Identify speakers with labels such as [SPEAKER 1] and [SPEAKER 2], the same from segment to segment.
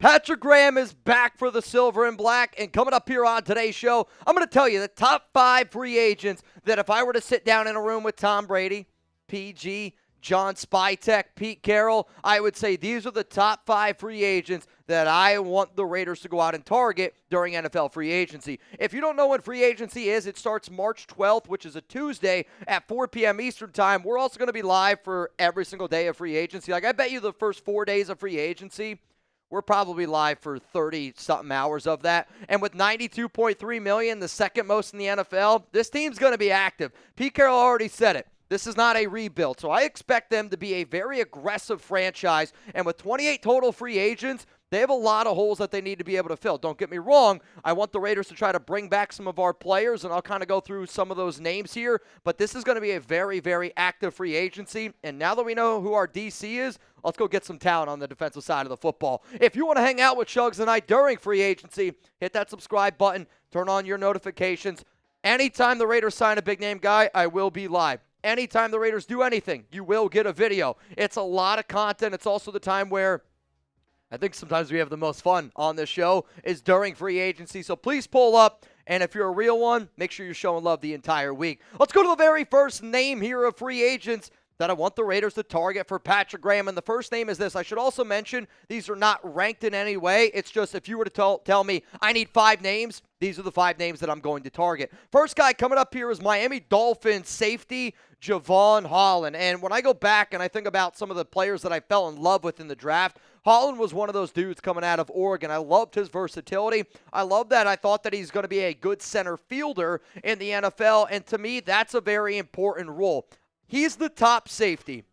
[SPEAKER 1] Patrick Graham is back for the silver and black, and coming up here on today's show, I'm going to tell you the top 5 free agents that if I were to sit down in a room with Tom Brady, PG, John Spytek, Pete Carroll, I would say these are the top 5 free agents that I want the Raiders to go out and target during NFL free agency. If you don't know when free agency is, it starts March 12th, which is a Tuesday at 4 p.m. Eastern time. We're also going to be live for every single day of free agency. Like, I bet you the first 4 days of free agency, we're probably live for 30-something hours of that. And with $92.3 million, the second most in the NFL, this team's going to be active. Pete Carroll already said it. This is not a rebuild, so I expect them to be a very aggressive franchise. And with 28 total free agents, they have a lot of holes that they need to be able to fill. Don't get me wrong. I want the Raiders to try to bring back some of our players, and I'll kind of go through some of those names here. But this is going to be a very, very active free agency. And now that we know who our DC is, let's go get some talent on the defensive side of the football. If you want to hang out with Shugs and I during free agency, hit that subscribe button, turn on your notifications. Anytime the Raiders sign a big-name guy, I will be live. Anytime the Raiders do anything, you will get a video. It's a lot of content. It's also the time where I think sometimes we have the most fun on this show is during free agency. So please pull up, and if you're a real one, make sure you're showing love the entire week. Let's go to the very first name here of free agents that I want the Raiders to target for Patrick Graham. And the first name is this. I should also mention these are not ranked in any way. It's just if you were to tell me I need 5 names, these are the 5 names that I'm going to target. First guy coming up here is Miami Dolphins safety Jevon Holland. And when I go back and I think about some of the players that I fell in love with in the draft, Holland was one of those dudes coming out of Oregon. I loved his versatility. I love that. I thought that he's going to be a good center fielder in the NFL. And to me, that's a very important role. He's the top safety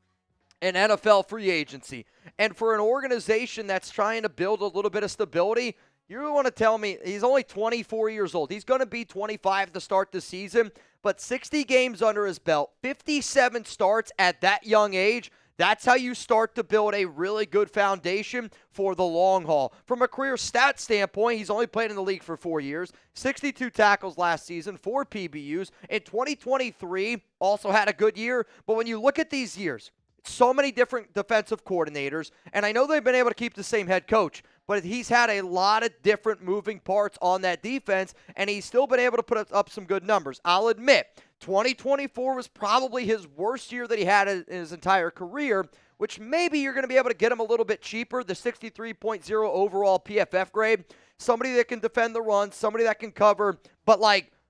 [SPEAKER 1] in NFL free agency. And for an organization that's trying to build a little bit of stability, you want to tell me he's only 24 years old. He's going to be 25 to start the season, but 60 games under his belt, 57 starts at that young age. That's how you start to build a really good foundation for the long haul. From a career stat standpoint, he's only played in the league for 4 years, 62 tackles last season, 4 PBUs. In 2023, also had a good year. But when you look at these years, so many different defensive coordinators, and I know they've been able to keep the same head coach, but he's had a lot of different moving parts on that defense, and he's still been able to put up some good numbers. I'll admit, 2024 was probably his worst year that he had in his entire career, which maybe you're going to be able to get him a little bit cheaper, the 63.0 overall PFF grade. Somebody that can defend the run, somebody that can cover, but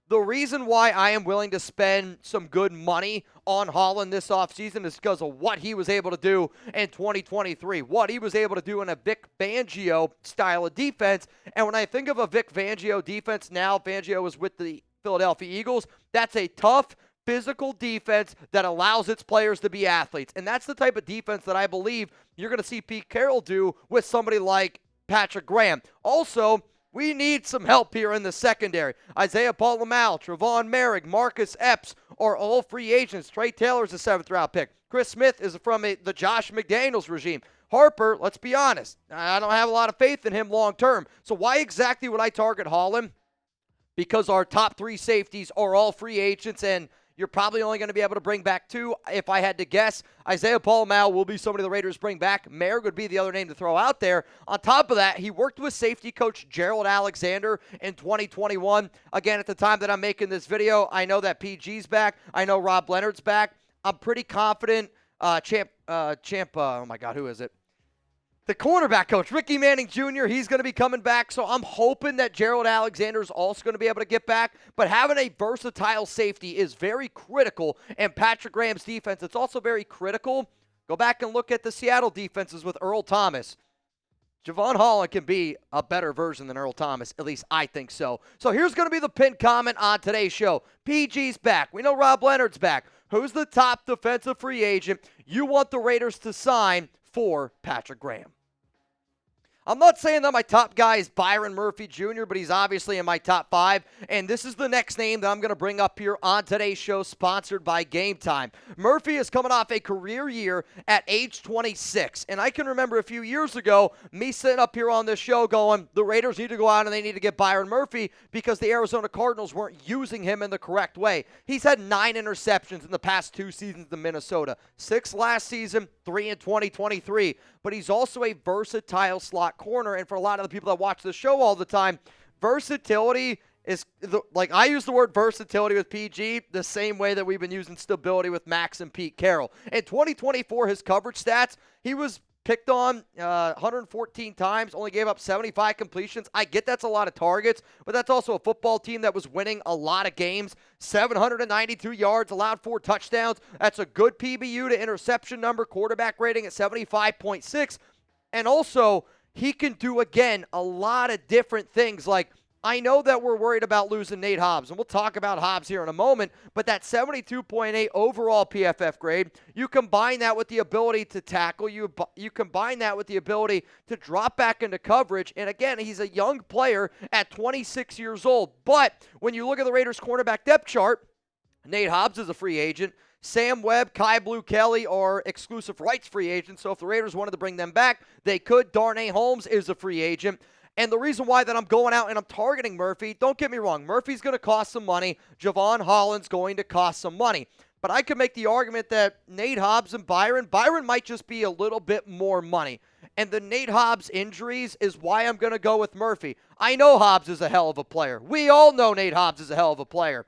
[SPEAKER 1] the reason why I am willing to spend some good money on Holland this offseason is because of what he was able to do in 2023, what he was able to do in a Vic Fangio style of defense. And when I think of a Vic Fangio defense now, Fangio was with the Philadelphia Eagles. That's a tough, physical defense that allows its players to be athletes. And that's the type of defense that I believe you're going to see Pete Carroll do with somebody like Patrick Graham. Also, we need some help here in the secondary. Isaiah Paul-Lamal, Trevon Merrick, Marcus Epps are all free agents. Trey Taylor's a 7th-round pick. Chris Smith is from the Josh McDaniels regime. Harper, let's be honest, I don't have a lot of faith in him long-term. So why exactly would I target Holland? Because our top 3 safeties are all free agents, and you're probably only going to be able to bring back 2, if I had to guess. Isaiah Paul-Lamal will be somebody the Raiders bring back. Merrick would be the other name to throw out there. On top of that, he worked with safety coach Gerald Alexander in 2021. Again, at the time that I'm making this video, I know that PG's back. I know Rob Leonard's back. I'm pretty confident. Oh my God, who is it? The cornerback coach, Ricky Manning Jr., he's going to be coming back, so I'm hoping that Gerald Alexander is also going to be able to get back. But having a versatile safety is very critical in Patrick Graham's defense. It's also very critical. Go back and look at the Seattle defenses with Earl Thomas. Jevon Holland can be a better version than Earl Thomas. At least I think so. So here's going to be the pinned comment on today's show. PG's back. We know Rob Leonard's back. Who's the top defensive free agent you want the Raiders to sign for Patrick Graham? I'm not saying that my top guy is Byron Murphy Jr., but he's obviously in my top 5. And this is the next name that I'm going to bring up here on today's show, sponsored by Game Time. Murphy is coming off a career year at age 26. And I can remember a few years ago, me sitting up here on this show going, the Raiders need to go out and they need to get Byron Murphy because the Arizona Cardinals weren't using him in the correct way. He's had 9 interceptions in the past 2 seasons in Minnesota. 6 last season, 3 in 2023. But he's also a versatile slot slot corner. And for a lot of the people that watch the show all the time, versatility is like I use the word versatility with PG the same way that we've been using stability with Max and Pete Carroll. In 2024, his coverage stats, he was picked on 114 times, only gave up 75 completions. I get that's a lot of targets, but that's also a football team that was winning a lot of games. 792 yards, allowed 4 touchdowns. That's a good PBU to interception number, quarterback rating at 75.6. And also, he can do, again, a lot of different things. Like, I know that we're worried about losing Nate Hobbs, and we'll talk about Hobbs here in a moment, but that 72.8 overall PFF grade, you combine that with the ability to tackle, you combine that with the ability to drop back into coverage, and again, he's a young player at 26 years old. But when you look at the Raiders' cornerback depth chart, Nate Hobbs is a free agent. Sam Webb, Kai Blue Kelly are exclusive rights free agents, so if the Raiders wanted to bring them back, they could. Darnay Holmes is a free agent. And the reason why that I'm going out and I'm targeting Murphy, don't get me wrong, Murphy's going to cost some money. Jevon Holland's going to cost some money. But I could make the argument that Nate Hobbs and Byron might just be a little bit more money. And the Nate Hobbs injuries is why I'm going to go with Murphy. I know Hobbs is a hell of a player. We all know Nate Hobbs is a hell of a player.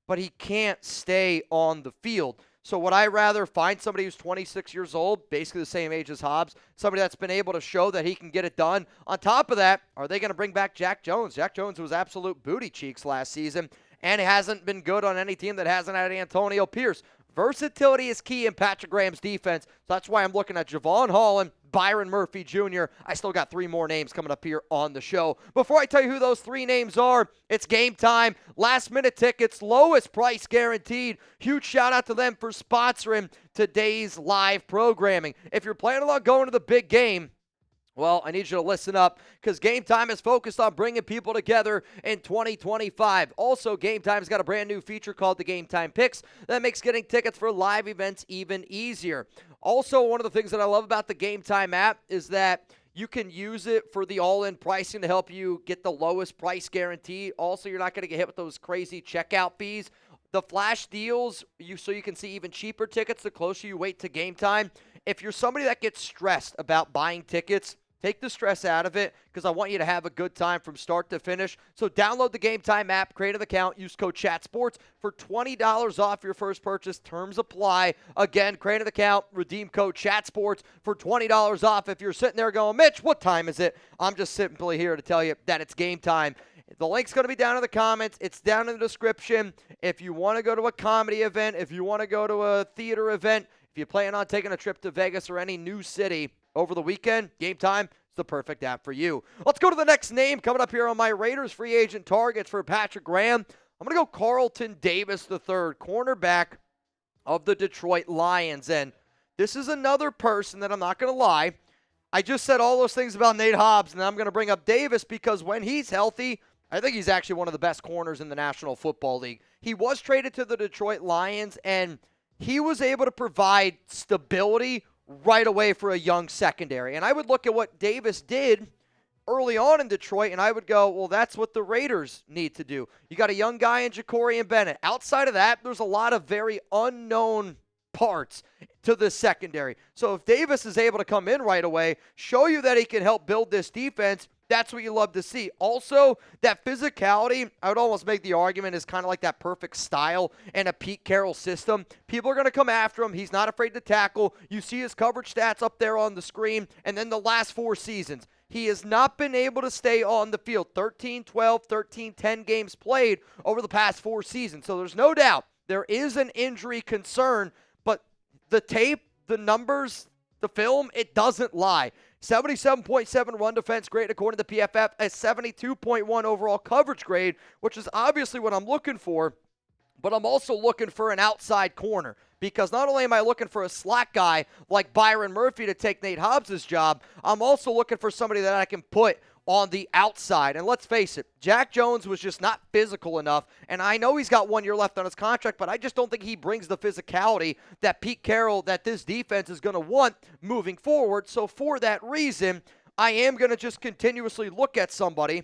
[SPEAKER 1] But he can't stay on the field. So would I rather find somebody who's 26 years old, basically the same age as Hobbs, somebody that's been able to show that he can get it done? On top of that, are they going to bring back Jack Jones? Jack Jones was absolute booty cheeks last season and hasn't been good on any team that hasn't had Antonio Pierce. Versatility is key in Patrick Graham's defense. So that's why I'm looking at Jevon Holland, Byron Murphy Jr. I still got 3 more names coming up here on the show. Before I tell you who those 3 names are, it's game time. Last-minute tickets, lowest price guaranteed. Huge shout-out to them for sponsoring today's live programming. If you're planning on going to the big game, well, I need you to listen up because Game Time is focused on bringing people together in 2025. Also, Game Time's got a brand new feature called the Game Time Picks that makes getting tickets for live events even easier. Also, one of the things that I love about the Game Time app is that you can use it for the all-in pricing to help you get the lowest price guarantee. Also, you're not going to get hit with those crazy checkout fees. The flash deals, so you can see even cheaper tickets the closer you wait to game time. If you're somebody that gets stressed about buying tickets, take the stress out of it because I want you to have a good time from start to finish. So download the Game Time app, create an account, use code CHATSPORTS for $20 off your first purchase. Terms apply. Again, create an account, redeem code CHATSPORTS for $20 off. If you're sitting there going, Mitch, what time is it? I'm just simply here to tell you that it's game time. The link's going to be down in the comments. It's down in the description. If you want to go to a comedy event, if you want to go to a theater event, if you plan on taking a trip to Vegas or any new city over the weekend, Game Time is the perfect app for you. Let's go to the next name coming up here on my Raiders free agent targets for Patrick Graham. I'm going to go Carlton Davis III, cornerback of the Detroit Lions. And this is another person that I'm not going to lie. I just said all those things about Nate Hobbs, and I'm going to bring up Davis because when he's healthy, I think he's actually one of the best corners in the National Football League. He was traded to the Detroit Lions, and he was able to provide stability right away for a young secondary. And I would look at what Davis did early on in Detroit, and I would go, well, that's what the Raiders need to do. You got a young guy in Jacorian Bennett. Outside of that, there's a lot of very unknown parts to the secondary. So if Davis is able to come in right away, show you that he can help build this defense, that's what you love to see. Also, that physicality, I would almost make the argument, is kind of like that perfect style in a Pete Carroll system. People are going to come after him. He's not afraid to tackle. You see his coverage stats up there on the screen. And then the last 4 seasons, he has not been able to stay on the field. 13, 12, 13, 10 games played over the past 4 seasons. So there's no doubt there is an injury concern, but the tape, the numbers, the film, it doesn't lie. 77.7 run defense grade according to PFF, a 72.1 overall coverage grade, which is obviously what I'm looking for, but I'm also looking for an outside corner because not only am I looking for a slot guy like Byron Murphy to take Nate Hobbs' job, I'm also looking for somebody that I can put on the outside. And let's face it, Jack Jones was just not physical enough. And I know he's got 1 year left on his contract, but I just don't think he brings the physicality that Pete Carroll, that this defense is going to want moving forward. So for that reason, I am going to just continuously look at somebody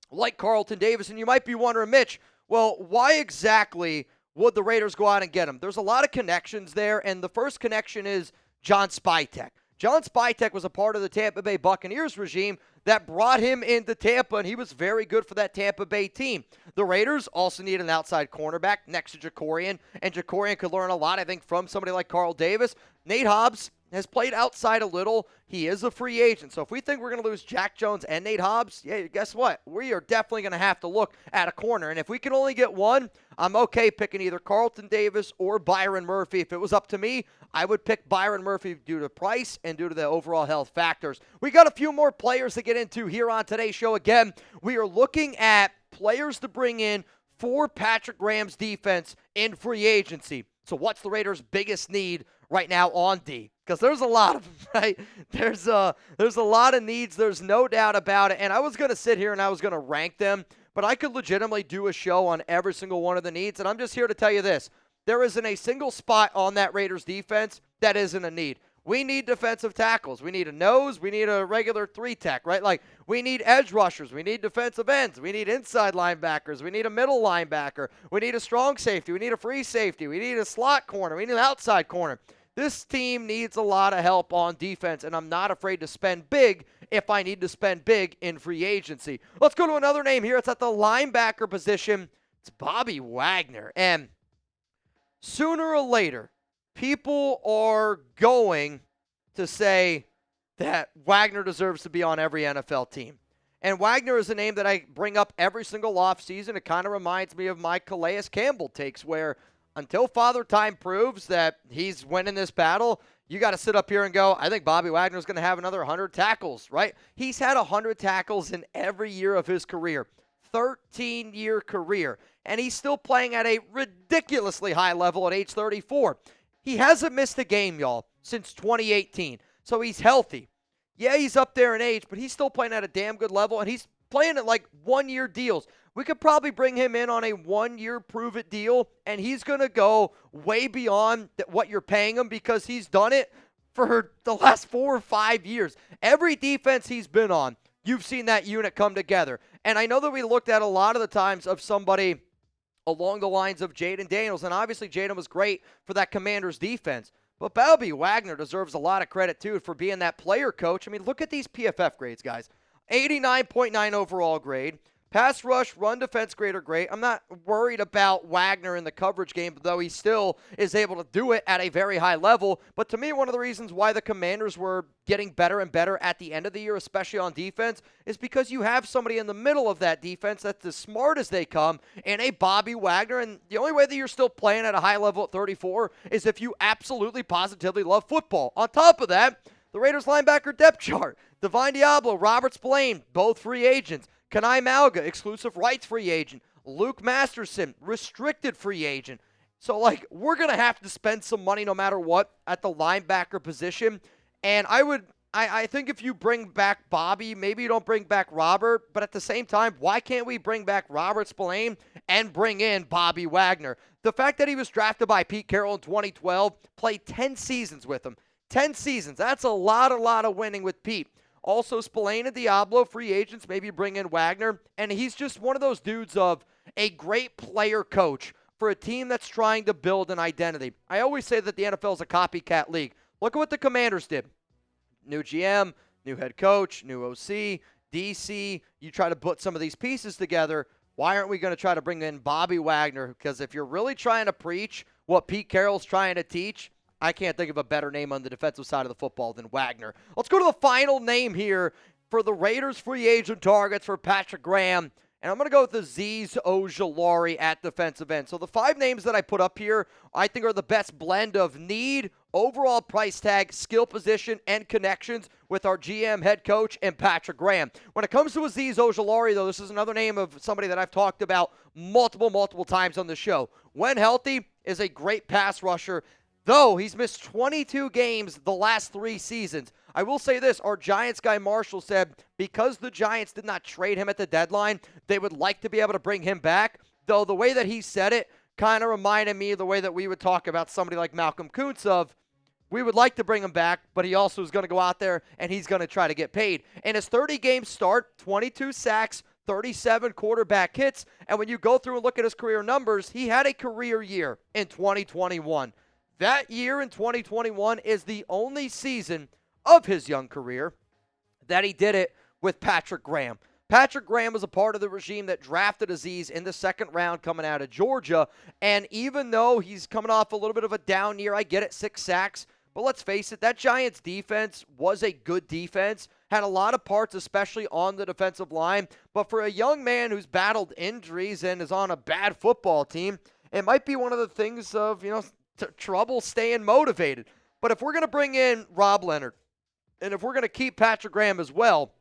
[SPEAKER 1] like Carlton Davis. And you might be wondering, Mitch, well, why exactly would the Raiders go out and get him? There's a lot of connections there. And the first connection is John Spytek. John Spytek was a part of the Tampa Bay Buccaneers regime that brought him into Tampa, and he was very good for that Tampa Bay team. The Raiders also need an outside cornerback next to Jacorian, and Jacorian could learn a lot, I think, from somebody like Carl Davis. Nate Hobbs has played outside a little. He is a free agent. So if we think we're going to lose Jack Jones and Nate Hobbs, yeah, guess what? We are definitely going to have to look at a corner. And if we can only get one, I'm okay picking either Carlton Davis or Byron Murphy. If it was up to me, I would pick Byron Murphy due to price and due to the overall health factors. We got a few more players to get into here on today's show. Again, we are looking at players to bring in for Patrick Graham's defense in free agency. So what's the Raiders' biggest need right now on D? Because there's a lot of them, right? There's a lot of needs. There's no doubt about it. And I was going to sit here and I was going to rank them, but I could legitimately do a show on every single one of the needs. And I'm just here to tell you this. There isn't a single spot on that Raiders defense that isn't a need. We need defensive tackles. We need a nose. We need a regular 3-tech, right? Like, we need edge rushers. We need defensive ends. We need inside linebackers. We need a middle linebacker. We need a strong safety. We need a free safety. We need a slot corner. We need an outside corner. This team needs a lot of help on defense, and I'm not afraid to spend big if I need to spend big in free agency. Let's go to another name here. It's at the linebacker position. It's Bobby Wagner. And sooner or later, people are going to say that Wagner deserves to be on every NFL team. And Wagner is a name that I bring up every single offseason. It kind of reminds me of my Calais Campbell takes, where until Father Time proves that he's winning this battle, you got to sit up here and go, I think Bobby Wagner is going to have another 100 tackles, right? He's had 100 tackles in every year of his career, 13-year career, and he's still playing at a ridiculously high level at age 34. He hasn't missed a game, y'all, since 2018, so he's healthy. Yeah, he's up there in age, but he's still playing at a damn good level, and he's playing at like one-year deals. We could probably bring him in on a one-year prove-it deal, and he's going to go way beyond what you're paying him because he's done it for the last 4 or 5 years. Every defense he's been on, you've seen that unit come together. And I know that we looked at a lot of the times of somebody along the lines of Jaden Daniels, and obviously Jaden was great for that Commanders defense. But Bobby Wagner deserves a lot of credit, too, for being that player coach. I mean, look at these PFF grades, guys. 89.9 overall grade. Pass rush, run defense grade are great. I'm not worried about Wagner in the coverage game, though he still is able to do it at a very high level. But to me, one of the reasons why the Commanders were getting better and better at the end of the year, especially on defense, is because you have somebody in the middle of that defense that's as smart as they come in a Bobby Wagner. And the only way that you're still playing at a high level at 34 is if you absolutely, positively love football. On top of that, the Raiders linebacker depth chart. Divine Diablo, Robert Spillane, both free agents. Kanai Malga, exclusive rights free agent. Luke Masterson, restricted free agent. So, we're going to have to spend some money no matter what at the linebacker position. And I think if you bring back Bobby, maybe you don't bring back Robert. But at the same time, why can't we bring back Robert Spillane and bring in Bobby Wagner? The fact that he was drafted by Pete Carroll in 2012, played 10 seasons with him. 10 seasons. That's a lot of winning with Pete. Also, Spillane and Diablo, free agents, maybe bring in Wagner. And he's just one of those dudes of a great player coach for a team that's trying to build an identity. I always say that the NFL is a copycat league. Look at what the Commanders did. New GM, new head coach, new OC, DC. You try to put some of these pieces together. Why aren't we going to try to bring in Bobby Wagner? Because if you're really trying to preach what Pete Carroll's trying to teach, I can't think of a better name on the defensive side of the football than Wagner. Let's go to the final name here for the Raiders free agent targets for Patrick Graham. And I'm going to go with Azeez Ojulari at defensive end. So the 5 names that I put up here, I think are the best blend of need, overall price tag, skill position, and connections with our GM, head coach, and Patrick Graham. When it comes to Azeez Ojulari, though, this is another name of somebody that I've talked about multiple times on the show. When healthy, is a great pass rusher. Though he's missed 22 games the last 3 seasons. I will say this, our Giants guy Marshall said because the Giants did not trade him at the deadline, they would like to be able to bring him back. Though the way that he said it kind of reminded me of the way that we would talk about somebody like Malcolm Kuntz of, we would like to bring him back, but he also is going to go out there and he's going to try to get paid. In his 30-game start, 22 sacks, 37 quarterback hits, and when you go through and look at his career numbers, he had a career year in 2021. That year in 2021 is the only season of his young career that he did it with Patrick Graham. Patrick Graham was a part of the regime that drafted Azeez in the second round coming out of Georgia. And even though he's coming off a little bit of a down year, I get it, 6 sacks. But let's face it, that Giants defense was a good defense. Had a lot of parts, especially on the defensive line. But for a young man who's battled injuries and is on a bad football team, it might be one of the things of, trouble staying motivated. But if we're going to bring in Rob Leonard, and if we're going to keep Patrick Graham as well,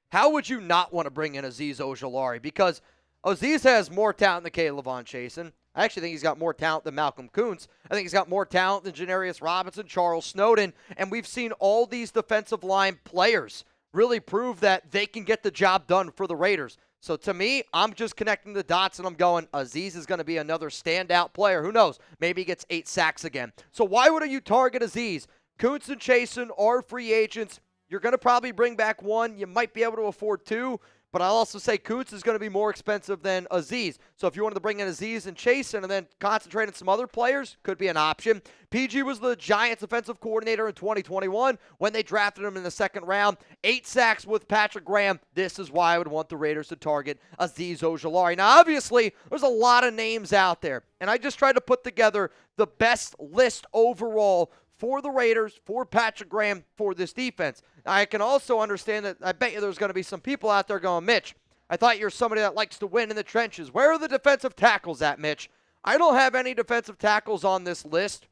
[SPEAKER 1] how would you not want to bring in Azeez Ojulari? Because Azeez has more talent than K'Lavon Chaisson. I actually think he's got more talent than Malcolm Kuntz. I think he's got more talent than Janarius Robinson, Charles Snowden, and we've seen all these defensive line players really prove that they can get the job done for the Raiders. So to me, I'm just connecting the dots, and I'm going, Azeez is going to be another standout player. Who knows? Maybe he gets 8 sacks again. So why would you target Azeez? Kuntz and Chaisson are free agents. You're going to probably bring back one. You might be able to afford 2. But I'll also say Kuntz is going to be more expensive than Azeez. So if you wanted to bring in Azeez and Chaisson and then concentrate on some other players, could be an option. PG was the Giants offensive coordinator in 2021 when they drafted him in the second round. 8 sacks with Patrick Graham. This is why I would want the Raiders to target Azeez Ojulari. Now, obviously, there's a lot of names out there. And I just tried to put together the best list overall for the Raiders, for Patrick Graham, for this defense. I can also understand that I bet you there's going to be some people out there going, Mitch, I thought you're somebody that likes to win in the trenches. Where are the defensive tackles at, Mitch? I don't have any defensive tackles on this list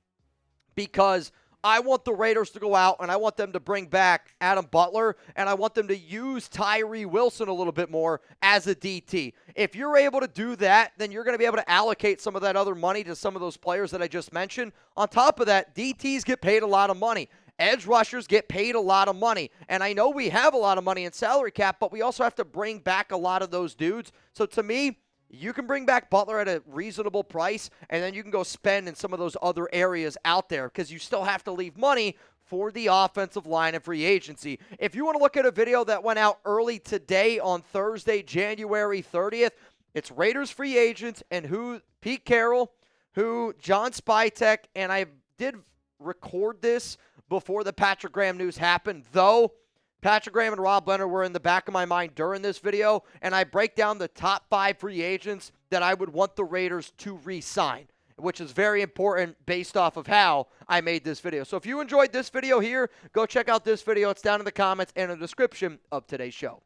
[SPEAKER 1] because I want the Raiders to go out and I want them to bring back Adam Butler and I want them to use Tyree Wilson a little bit more as a DT. If you're able to do that, then you're going to be able to allocate some of that other money to some of those players that I just mentioned. On top of that, DTs get paid a lot of money. Edge rushers get paid a lot of money. And I know we have a lot of money in salary cap, but we also have to bring back a lot of those dudes. So to me, you can bring back Butler at a reasonable price, and then you can go spend in some of those other areas out there because you still have to leave money for the offensive line and free agency. If you want to look at a video that went out early today on Thursday, January 30th, it's Raiders free agents and who Pete Carroll, who John Spytek, and I did record this before the Patrick Graham news happened, though Patrick Graham and Rob Leonard were in the back of my mind during this video, and I break down the top 5 free agents that I would want the Raiders to re-sign, which is very important based off of how I made this video. So if you enjoyed this video here, go check out this video. It's down in the comments and in the description of today's show.